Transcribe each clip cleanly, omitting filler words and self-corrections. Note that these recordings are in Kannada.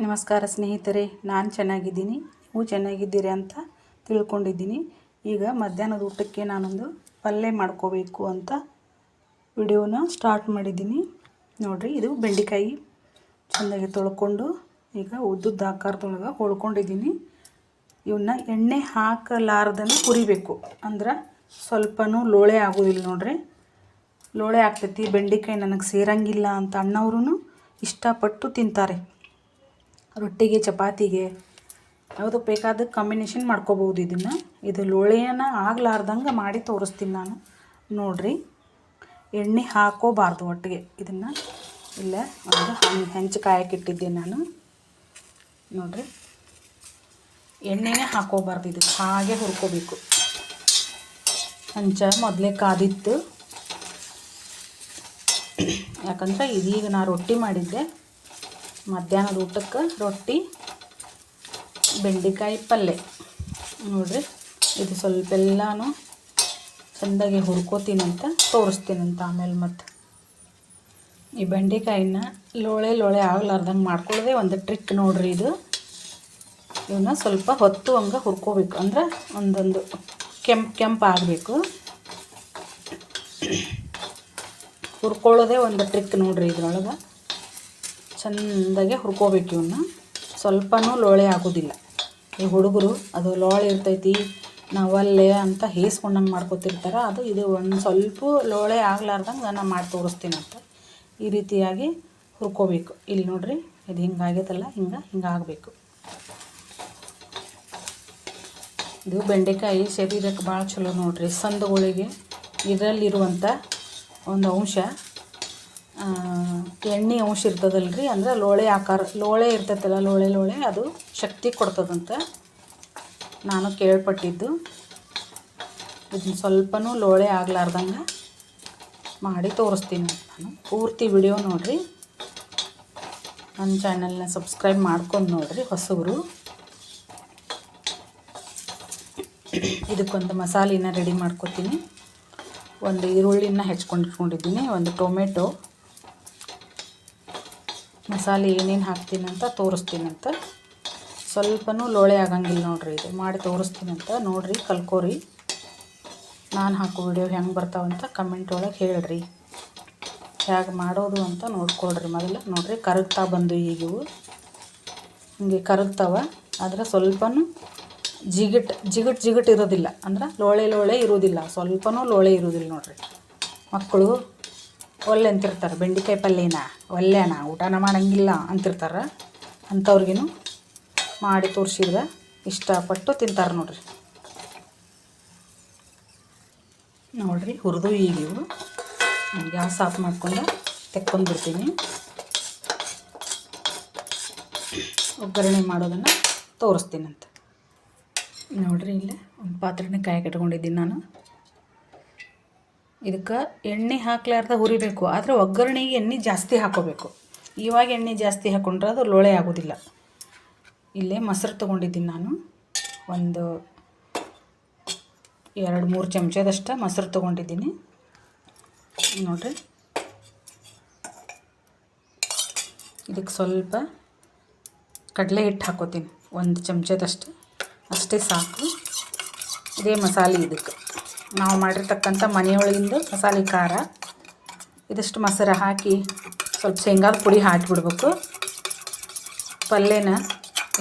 ನಮಸ್ಕಾರ ಸ್ನೇಹಿತರೆ, ನಾನು ಚೆನ್ನಾಗಿದ್ದೀನಿ, ನೀವು ಚೆನ್ನಾಗಿದ್ದೀರಿ ಅಂತ ತಿಳ್ಕೊಂಡಿದ್ದೀನಿ. ಈಗ ಮಧ್ಯಾಹ್ನದ ಊಟಕ್ಕೆ ನಾನೊಂದು ಪಲ್ಯ ಮಾಡ್ಕೋಬೇಕು ಅಂತ ವಿಡಿಯೋನ ಸ್ಟಾರ್ಟ್ ಮಾಡಿದ್ದೀನಿ. ನೋಡಿರಿ, ಇದು ಬೆಂಡೆಕಾಯಿ ಚೆನ್ನಾಗಿ ತೊಳ್ಕೊಂಡು ಈಗ ಉದ್ದುದ್ದ ಆಕಾರದೊಳಗೆ ಹೊಳ್ಕೊಂಡಿದ್ದೀನಿ. ಇವನ್ನ ಎಣ್ಣೆ ಹಾಕಲಾರ್ದನ್ನು ಹುರಿಬೇಕು, ಅಂದ್ರೆ ಸ್ವಲ್ಪನೂ ಲೋಳೆ ಆಗೋದಿಲ್ಲ. ನೋಡ್ರಿ, ಲೋಳೆ ಆಗ್ತೈತಿ. ಬೆಂಡೆಕಾಯಿ ನನಗೆ ಸೇರಂಗಿಲ್ಲ ಅಂತ ಅಣ್ಣವ್ರೂ ಇಷ್ಟಪಟ್ಟು ತಿಂತಾರೆ. ರೊಟ್ಟಿಗೆ, ಚಪಾತಿಗೆ ಯಾವುದಕ್ಕೆ ಬೇಕಾದ ಕಾಂಬಿನೇಷನ್ ಮಾಡ್ಕೋಬೋದು ಇದನ್ನು. ಇದು ಲೋಳೆಯನ್ನು ಆಗಲಾರ್ದಂಗೆ ಮಾಡಿ ತೋರಿಸ್ತೀನಿ ನಾನು. ನೋಡಿರಿ, ಎಣ್ಣೆ ಹಾಕೋಬಾರ್ದು ಒಟ್ಟಿಗೆ. ಇದನ್ನು ಇಲ್ಲೇ ಒಂದು ಹೆಂಚು ಕಾಯಕ್ಕಿಟ್ಟಿದ್ದೆ ನಾನು. ನೋಡಿರಿ, ಎಣ್ಣೆನೇ ಹಾಕೋಬಾರ್ದು, ಇದು ಹಾಗೆ ಹುರ್ಕೋಬೇಕು. ಹಂಚ ಮೊದಲೇ ಕಾದಿತ್ತು, ಯಾಕಂದ್ರೆ ಇದೀಗ ನಾನು ರೊಟ್ಟಿ ಮಾಡಿದ್ದೆ. ಮಧ್ಯಾಹ್ನದ ಊಟಕ್ಕೆ ರೊಟ್ಟಿ, ಬೆಂಡೆಕಾಯಿ ಪಲ್ಯ. ನೋಡಿರಿ, ಇದು ಸ್ವಲ್ಪ ಎಲ್ಲನೂ ಚೆಂದಾಗಿ ಹುರ್ಕೋತೀನಂತ ತೋರಿಸ್ತೀನಂತ ಆಮೇಲೆ. ಮತ್ತು ಈ ಬೆಂಡೆಕಾಯಿನ ಲೋಳೆ ಆಗ್ಲಾರ್ದಂಗೆ ಮಾಡ್ಕೊಳ್ಳೋದೇ ಒಂದು ಟ್ರಿಕ್ ನೋಡ್ರಿ. ಇದು ಇವನ್ನ ಸ್ವಲ್ಪ ಹೊತ್ತು ಹಂಗೆ ಹುರ್ಕೋಬೇಕು, ಅಂದ್ರೆ ಒಂದೊಂದು ಕೆಂಪು ಆಗಬೇಕು. ಹುರ್ಕೊಳ್ಳೋದೇ ಒಂದು ಟ್ರಿಕ್ ನೋಡ್ರಿ. ಇದ್ರೊಳಗೆ ಚೆಂದಾಗೆ ಹುರ್ಕೋಬೇಕು ಇವನ್ನ. ಸ್ವಲ್ಪನೂ ಲೋಳೆ ಆಗೋದಿಲ್ಲ. ಈ ಹುಡುಗರು ಅದು ಲೋಳೆ ಇರ್ತೈತಿ, ನಾವಲ್ಲೇ ಅಂತ ಹೇಸ್ಕೊಂಡಂಗೆ ಮಾಡ್ಕೊತಿರ್ತಾರೆ. ಇದು ಒಂದು ಸ್ವಲ್ಪ ಲೋಳೆ ಆಗ್ಲಾರ್ದಂಗೆ ನಾನು ಮಾಡಿ ತೋರಿಸ್ತೀನಂತ. ಈ ರೀತಿಯಾಗಿ ಹುರ್ಕೋಬೇಕು. ಇಲ್ಲಿ ನೋಡಿರಿ, ಇದು ಹಿಂಗಾಗೈತಲ್ಲ, ಹಿಂಗೆ ಆಗಬೇಕು. ಇದು ಬೆಂಡೆಕಾಯಿ ಶರೀರಕ್ಕೆ ಭಾಳ ಚಲೋ ನೋಡ್ರಿ. ಸಂದುಗಳಿಗೆ ಇದರಲ್ಲಿರುವಂಥ ಒಂದು ಅಂಶ, ಎಣ್ಣೆ ಅಂಶ ಇರ್ತದಲ್ರಿ, ಅಂದ್ರೆ ಲೋಳೆ ಇರ್ತೈತಲ್ಲ, ಲೋಳೆ ಅದು ಶಕ್ತಿ ಕೊಡ್ತದಂತ ನಾನು ಕೇಳ್ಪಟ್ಟಿದ್ದು. ಇದನ್ನ ಸ್ವಲ್ಪನೂ ಲೋಳೆ ಆಗ್ಲಾರ್ದಂಗೆ ಮಾಡಿ ತೋರಿಸ್ತೀನಿ ನಾನು. ಪೂರ್ತಿ ವಿಡಿಯೋ ನೋಡಿರಿ. ನನ್ನ ಚಾನಲ್ನ ಸಬ್ಸ್ಕ್ರೈಬ್ ಮಾಡ್ಕೊಂಡು ನೋಡಿರಿ ಹೊಸಬರು. ಇದಕ್ಕೊಂದು ಮಸಾಲೆನ ರೆಡಿ ಮಾಡ್ಕೊತೀನಿ. ಒಂದು ಈರುಳ್ಳಿನ ಹೆಚ್ಕೊಂಡಿಟ್ಕೊಂಡಿದ್ದೀನಿ, ಒಂದು ಟೊಮೆಟೊ. ಮಸಾಲೆ ಏನೇನು ಹಾಕ್ತೀನಂತ ತೋರಿಸ್ತೀನಂತ. ಸ್ವಲ್ಪನೂ ಲೋಳೆ ಆಗಂಗಿಲ್ಲ ನೋಡಿರಿ, ಇದು ಮಾಡಿ ತೋರಿಸ್ತೀನಂತ. ನೋಡಿರಿ, ಕಲ್ಕೋರಿ. ನಾನು ಹಾಕೋ ವಿಡಿಯೋ ಹೆಂಗೆ ಬರ್ತಾವಂತ ಕಮೆಂಟ್ ಒಳಗೆ ಹೇಳ್ರಿ. ಹೇಗೆ ಮಾಡೋದು ಅಂತ ನೋಡ್ಕೊಳ್ರಿ ಮೊದಲು. ನೋಡಿರಿ, ಕರಗ್ತಾ ಬಂದು ಈಗಿವು ಹಿಂಗೆ ಕರಗ್ತಾವ. ಆದರೆ ಸ್ವಲ್ಪನೂ ಜಿಗಟ್ ಇರೋದಿಲ್ಲ, ಅಂದ್ರೆ ಲೋಳೆ ಇರೋದಿಲ್ಲ, ಸ್ವಲ್ಪನೂ ಲೋಳೆ ಇರೋದಿಲ್ಲ ನೋಡಿರಿ. ಮಕ್ಕಳು ಒಲ್ಲೆ ಅಂತಿರ್ತಾರೆ, ಬೆಂಡೆಕಾಯಿ ಪಲ್ಯನ ಒಲ್ಲೆನ ಊಟನ ಮಾಡೋಂಗಿಲ್ಲ ಅಂತಿರ್ತಾರೆ. ಅಂಥವ್ರಿಗೂ ಮಾಡಿ ತೋರಿಸಿದ್ರೆ ಇಷ್ಟಪಟ್ಟು ತಿಂತಾರೆ ನೋಡಿರಿ. ನೋಡಿರಿ, ಹುರಿದು ಈಗಿವು. ಗ್ಯಾಸ್ ಆಫ್ ಮಾಡ್ಕೊಂಡು ತೆಕ್ಕೊಂಡ್ಬಿಡ್ತೀನಿ. ಒಗ್ಗರಣೆ ಮಾಡೋದನ್ನು ತೋರಿಸ್ತೀನಂತ. ನೋಡಿರಿ, ಇಲ್ಲೇ ಒಂದು ಪಾತ್ರೆನ ಕಾಯಿ ಕಟ್ಕೊಂಡಿದ್ದೀನಿ ನಾನು. ಇದಕ್ಕೆ ಎಣ್ಣೆ ಹಾಕ್ಲಾರ್ದ ಹುರಿಬೇಕು, ಆದರೆ ಒಗ್ಗರಣೆಗೆ ಎಣ್ಣೆ ಜಾಸ್ತಿ ಹಾಕೋಬೇಕು. ಇವಾಗ ಎಣ್ಣೆ ಜಾಸ್ತಿ ಹಾಕ್ಕೊಂಡ್ರೆ ಅದು ಲೋಳೆ ಆಗೋದಿಲ್ಲ. ಇಲ್ಲೇ ಮೊಸರು ತೊಗೊಂಡಿದ್ದೀನಿ ನಾನು. ಒಂದು 2-3 ಚಮಚದಷ್ಟು ಮೊಸರು ತೊಗೊಂಡಿದ್ದೀನಿ. ನೋಡಿರಿ, ಇದಕ್ಕೆ ಸ್ವಲ್ಪ ಕಡಲೆ ಹಿಟ್ಟು ಹಾಕೋತೀನಿ, 1 ಚಮಚದಷ್ಟು, ಅಷ್ಟೇ ಸಾಕು. ಇದೇ ಮಸಾಲೆ ಇದಕ್ಕೆ ನಾವು ಮಾಡಿರ್ತಕ್ಕಂಥ ಮನೆಯೊಳಗಿಂದು ಮಸಾಲೆ ಖಾರ. ಇದಷ್ಟು ಮೊಸರು ಹಾಕಿ ಸ್ವಲ್ಪ ಶೇಂಗಾದ ಪುಡಿ ಹಾಕಿಬಿಡ್ಬೇಕು. ಪಲ್ಯನ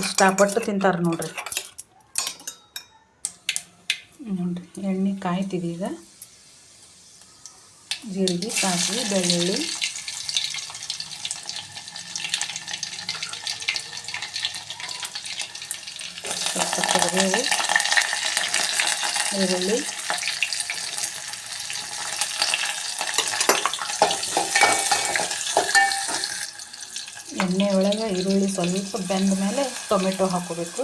ಇಷ್ಟಪಟ್ಟು ತಿಂತಾರೆ ನೋಡಿರಿ. ನೋಡಿರಿ, ಎಣ್ಣೆ ಕಾಯ್ತಿದೀಗ. ಜೀರಿಗೆ, ಸಾಸಿವೆ, ಬೆಳ್ಳುಳ್ಳಿ, ಸ್ವಲ್ಪ ಕರಿಬೇವು, ಈರುಳ್ಳಿ, ಎಣ್ಣೆ ಒಳಗೆ ಈರುಳ್ಳಿ ಸ್ವಲ್ಪ ಬೆಂದ ಮೇಲೆ ಟೊಮೆಟೊ ಹಾಕೋಬೇಕು.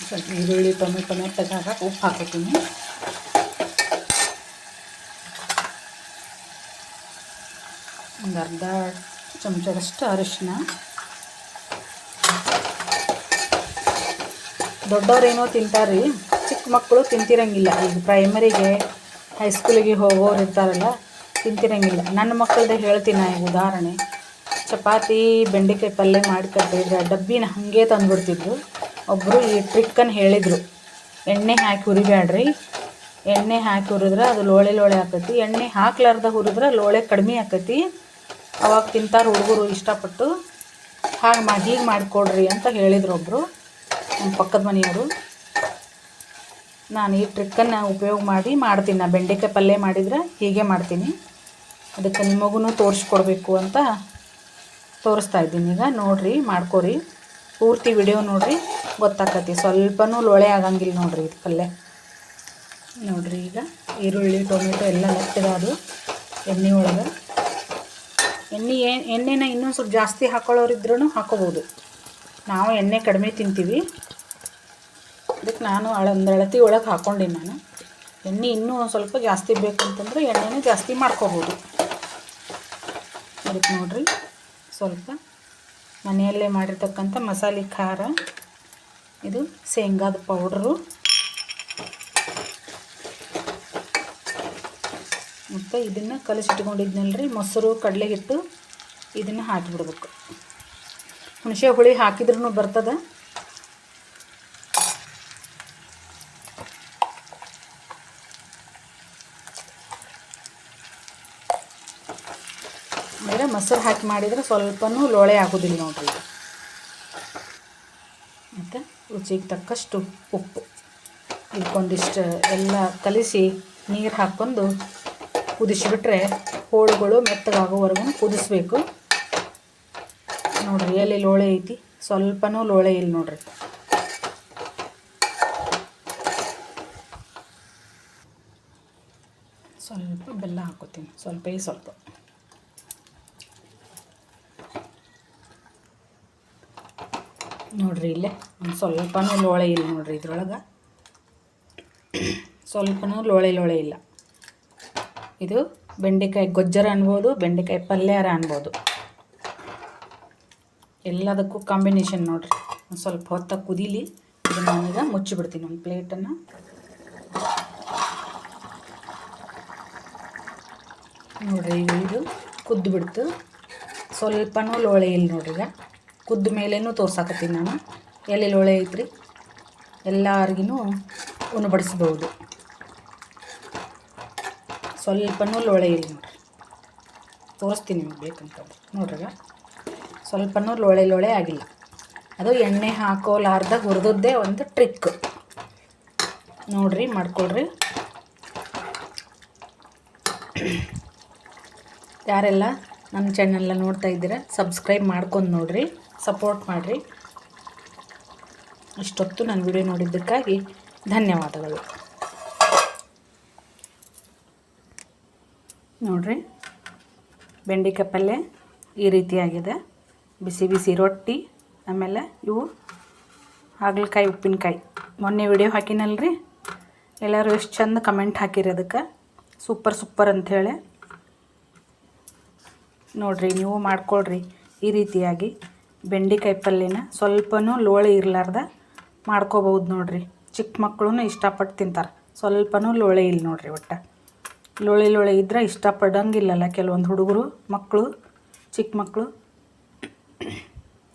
ಸ್ವಲ್ಪ ಈರುಳ್ಳಿ ಟೊಮೆಟೊ ಮೆತ್ತಗಾಗ ಉಪ್ಪು ಹಾಕೋತೀನಿ. ಒಂದು ಅರ್ಧ ಚಮಚದಷ್ಟು ಅರಿಶಿನ. ದೊಡ್ಡವ್ರೇನೋ ತಿಂತಾರೆ, ಚಿಕ್ಕ ಮಕ್ಕಳು ತಿಂತಿರಂಗಿಲ್ಲ. ಈಗ ಪ್ರೈಮರಿಗೆ, ಹೈಸ್ಕೂಲಿಗೆ ಹೋಗೋರು ಇರ್ತಾರಲ್ಲ, ತಿಂತಿರಂಗಿಲ್ಲ. ನನ್ನ ಮಕ್ಕಳದೇ ಹೇಳ್ತೀನಿ ಈಗ ಉದಾಹರಣೆ. ಚಪಾತಿ ಬೆಂಡೆಕಾಯಿ ಪಲ್ಯ ಮಾಡಿ ಕಟ್ಟಿದ್ರೆ ಡಬ್ಬಿನ ಹಾಗೆ ತಂದುಬಿಡ್ತಿದ್ರು. ಒಬ್ಬರು ಈ ಟ್ರಿಕ್ಕನ್ನು ಹೇಳಿದರು, ಎಣ್ಣೆ ಹಾಕಿ ಹುರಿಬ್ಯಾಡ್ರಿ, ಎಣ್ಣೆ ಹಾಕಿ ಹುರಿದ್ರೆ ಅದು ಲೋಳೆ ಲೋಳೆ ಆಕೈತಿ, ಎಣ್ಣೆ ಹಾಕ್ಲಾರ್ದ ಹುರಿದ್ರೆ ಲೋಳೆ ಕಡಿಮೆ ಆಕೈತಿ, ಅವಾಗ ತಿಂತಾರೆ ಹುಡುಗರು ಇಷ್ಟಪಟ್ಟು, ಹೀಗೆ ಮಾಡಿಕೊಡ್ರಿ ಅಂತ ಹೇಳಿದ್ರು ಒಬ್ಬರು ನಮ್ಮ ಪಕ್ಕದ ಮನೆಯವರು. ನಾನು ಈ ಟ್ರಿಕ್ಕನ್ನು ಉಪಯೋಗ ಮಾಡ್ತೀನಿ. ನಾನು ಬೆಂಡೆಕಾಯಿ ಪಲ್ಯ ಮಾಡಿದರೆ ಹೀಗೆ ಮಾಡ್ತೀನಿ. ಅದಕ್ಕೆ ನಿಮಗೂ ತೋರಿಸ್ಕೊಡ್ಬೇಕು ಅಂತ ತೋರಿಸ್ತಾ ಇದ್ದೀನಿ. ಈಗ ನೋಡಿರಿ, ಮಾಡ್ಕೊರಿ, ಪೂರ್ತಿ ವಿಡಿಯೋ ನೋಡಿರಿ, ಗೊತ್ತಾಕತಿ. ಸ್ವಲ್ಪನೂ ಲೋಳೆ ಆಗಂಗಿಲ್ಲ ನೋಡಿರಿ ಇದು ಪಲ್ಯ. ನೋಡಿರಿ, ಈಗ ಈರುಳ್ಳಿ ಟೊಮೆಟೊ ಎಲ್ಲ ಮೆತ್ತಗೆ ಅದು ಎಣ್ಣೆ ಒಳಗೆ. ಎಣ್ಣೆನ ಇನ್ನೊಂದು ಸ್ವಲ್ಪ ಜಾಸ್ತಿ ಹಾಕೊಳ್ಳೋರಿದ್ರೂ ಹಾಕೋಬೋದು. ನಾವು ಎಣ್ಣೆ ಕಡಿಮೆ ತಿಂತೀವಿ, ಅದಕ್ಕೆ ನಾನು ಒಂದು ಅಳತಿ ಒಳಗೆ ಹಾಕ್ಕೊಂಡೀನಿ. ನಾನು ಎಣ್ಣೆ ಇನ್ನೂ ಸ್ವಲ್ಪ ಜಾಸ್ತಿ ಬೇಕಂತಂದ್ರೆ ಎಣ್ಣೆನೇ ಜಾಸ್ತಿ ಮಾಡ್ಕೋಬೋದು. ಅದಕ್ಕೆ ನೋಡಿರಿ, ಸ್ವಲ್ಪ ಮನೆಯಲ್ಲೇ ಮಾಡಿರ್ತಕ್ಕಂಥ ಮಸಾಲೆ ಖಾರ, ಇದು ಶೇಂಗಾದ ಪೌಡ್ರು, ಮತ್ತು ಇದನ್ನು ಕಲಸಿಟ್ಕೊಂಡಿದ್ನಲ್ರಿ ಮೊಸರು ಕಡಲೆ ಹಿಟ್ಟು, ಇದನ್ನು ಹಾಕಿಬಿಡ್ಬೇಕು. ಹುಣಸೆ ಹುಳಿ ಹಾಕಿದ್ರೂ ಬರ್ತದೆ. ಅಂದರೆ ಮೊಸರು ಹಾಕಿ ಮಾಡಿದರೆ ಸ್ವಲ್ಪನೂ ಲೋಳೆ ಆಗೋದಿಲ್ಲ ನೋಡ್ರಿ. ಮತ್ತು ರುಚಿಗೆ ತಕ್ಕಷ್ಟು ಉಪ್ಪು, ಇದಕ್ಕೊಂದಿಷ್ಟು ಎಲ್ಲ ಕಲಿಸಿ ನೀರು ಹಾಕ್ಕೊಂಡು ಕುದಿಸಿಬಿಟ್ರೆ ಹೋಳುಗಳು ಮೆತ್ತಗಾಗೋವರೆಗೂ ಕುದಿಸ್ಬೇಕು. ನೋಡಿರಿ, ಎಲ್ಲಿ ಲೋಳೆ ಐತಿ, ಸ್ವಲ್ಪನೂ ಲೋಳೆ ಇಲ್ಲ ನೋಡ್ರಿ. ಸ್ವಲ್ಪ ಬೆಲ್ಲ ಹಾಕೋತೀನಿ, ಸ್ವಲ್ಪ ನೋಡಿರಿ. ಇಲ್ಲೇ ಒಂದು ಸ್ವಲ್ಪನೂ ಲೋಳೆ ಇಲ್ಲ ನೋಡಿರಿ, ಇದ್ರೊಳಗೆ ಸ್ವಲ್ಪನೂ ಲೋಳೆ ಇಲ್ಲ. ಇದು ಬೆಂಡೆಕಾಯಿ ಗೊಜ್ಜರ ಅನ್ಬೋದು, ಬೆಂಡೆಕಾಯಿ ಪಲ್ಯಾರ ಅನ್ಬೋದು, ಎಲ್ಲದಕ್ಕೂ ಕಾಂಬಿನೇಷನ್ ನೋಡಿರಿ. ಒಂದು ಸ್ವಲ್ಪ ಹೊತ್ತಾಗಿ ಕುದೀಲಿ. ಇದನ್ನು ನಾನೀಗ ಮುಚ್ಚಿಬಿಡ್ತೀನಿ ಒಂದು ಪ್ಲೇಟನ್ನು. ನೋಡಿರಿ, ಈಗ ಇದು ಕುದ್ದು ಬಿಡ್ತು, ಸ್ವಲ್ಪನೂ ಲೋಳೆ ಇಲ್ಲ ನೋಡ್ರಿ. ಈಗ ಕುದ್ದ ಮೇಲೇನೂ ತೋರ್ಸಾಕತ್ತೀನಿ ನಾನು ಎಲ್ಲಿ ಲೋಳೆ ಐತ್ರಿ. ಎಲ್ಲರಿಗೂ ಉಣಬಡಿಸ್ಬೋದು. ಸ್ವಲ್ಪನೂ ಲೋಳೆ ಇಲ್ಲ ನೋಡ್ರಿ, ತೋರಿಸ್ತೀನಿ ನಿಮಗೆ ಬೇಕಂತಂದ್ರೆ. ನೋಡ್ರಿ, ಸ್ವಲ್ಪನೂ ಲೋಳೆ ಆಗಿಲ್ಲ. ಅದು ಎಣ್ಣೆ ಹಾಕೋಲಾರ್ದ ಹುರಿದದ್ದೇ ಒಂದು ಟ್ರಿಕ್ ನೋಡಿರಿ, ಮಾಡ್ಕೊಳ್ರಿ. ಯಾರೆಲ್ಲ ನನ್ನ ಚಾನಲ್ನ ನೋಡ್ತಾ ಇದ್ದೀರಾ ಸಬ್ಸ್ಕ್ರೈಬ್ ಮಾಡ್ಕೊಂಡು ನೋಡಿರಿ, ಸಪೋರ್ಟ್ ಮಾಡಿರಿ. ಇಷ್ಟೊತ್ತು ನನ್ನ ವಿಡಿಯೋ ನೋಡಿದ್ದಕ್ಕಾಗಿ ಧನ್ಯವಾದಗಳು. ನೋಡಿರಿ, ಬೆಂಡೆಕಾಯಿ ಪಲ್ಯ ಈ ರೀತಿಯಾಗಿದೆ. ಬಿಸಿ ಬಿಸಿ ರೊಟ್ಟಿ, ಆಮೇಲೆ ಇವು ಹಾಗಲಕಾಯಿ ಉಪ್ಪಿನಕಾಯಿ. ಮೊನ್ನೆ ವಿಡಿಯೋ ಹಾಕಿನಲ್ರಿ, ಎಲ್ಲರೂ ಎಷ್ಟು ಚಂದ ಕಮೆಂಟ್ ಹಾಕಿರಿ ಅದಕ್ಕೆ, ಸೂಪರ್ ಅಂಥೇಳಿ. ನೋಡಿರಿ, ನೀವು ಮಾಡ್ಕೊಳ್ರಿ ಈ ರೀತಿಯಾಗಿ. ಬೆಂಡೆಕಾಯಿ ಪಲ್ಯನ ಸ್ವಲ್ಪನೂ ಲೋಳೆ ಇರಲಾರ್ದ ಮಾಡ್ಕೋಬೋದು ನೋಡಿರಿ. ಚಿಕ್ಕ ಮಕ್ಕಳು ಇಷ್ಟಪಟ್ಟು ತಿಂತಾರೆ. ಸ್ವಲ್ಪನೂ ಲೋಳೆ ಇಲ್ಲ ನೋಡಿರಿ. ಒಟ್ಟು ಲೋಳೆ ಇದ್ದರೆ ಇಷ್ಟಪಡೋಂಗಿಲ್ಲಲ್ಲ ಕೆಲವೊಂದು ಹುಡುಗರು, ಮಕ್ಕಳು, ಚಿಕ್ಕ ಮಕ್ಕಳು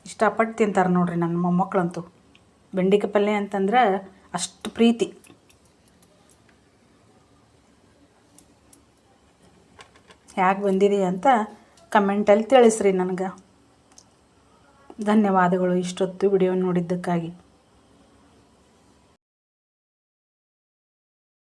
ಇಷ್ಟಪಟ್ಟು ತಿಂತಾರೆ ನೋಡಿರಿ. ನನ್ನ ಮೊಮ್ಮಕ್ಕಳಂತೂ ಬೆಂಡೆಕಾಯಿ ಪಲ್ಯ ಅಂತಂದ್ರೆ ಅಷ್ಟು ಪ್ರೀತಿ. ಹೇಗೆ ಬಂದಿದೆ ಅಂತ ಕಮೆಂಟಲ್ಲಿ ತಿಳಿಸ್ರಿ ನನಗೆ. ಧನ್ಯವಾದಗಳು ಇಷ್ಟೊತ್ತು ವಿಡಿಯೋ ನೋಡಿದ್ದಕ್ಕಾಗಿ.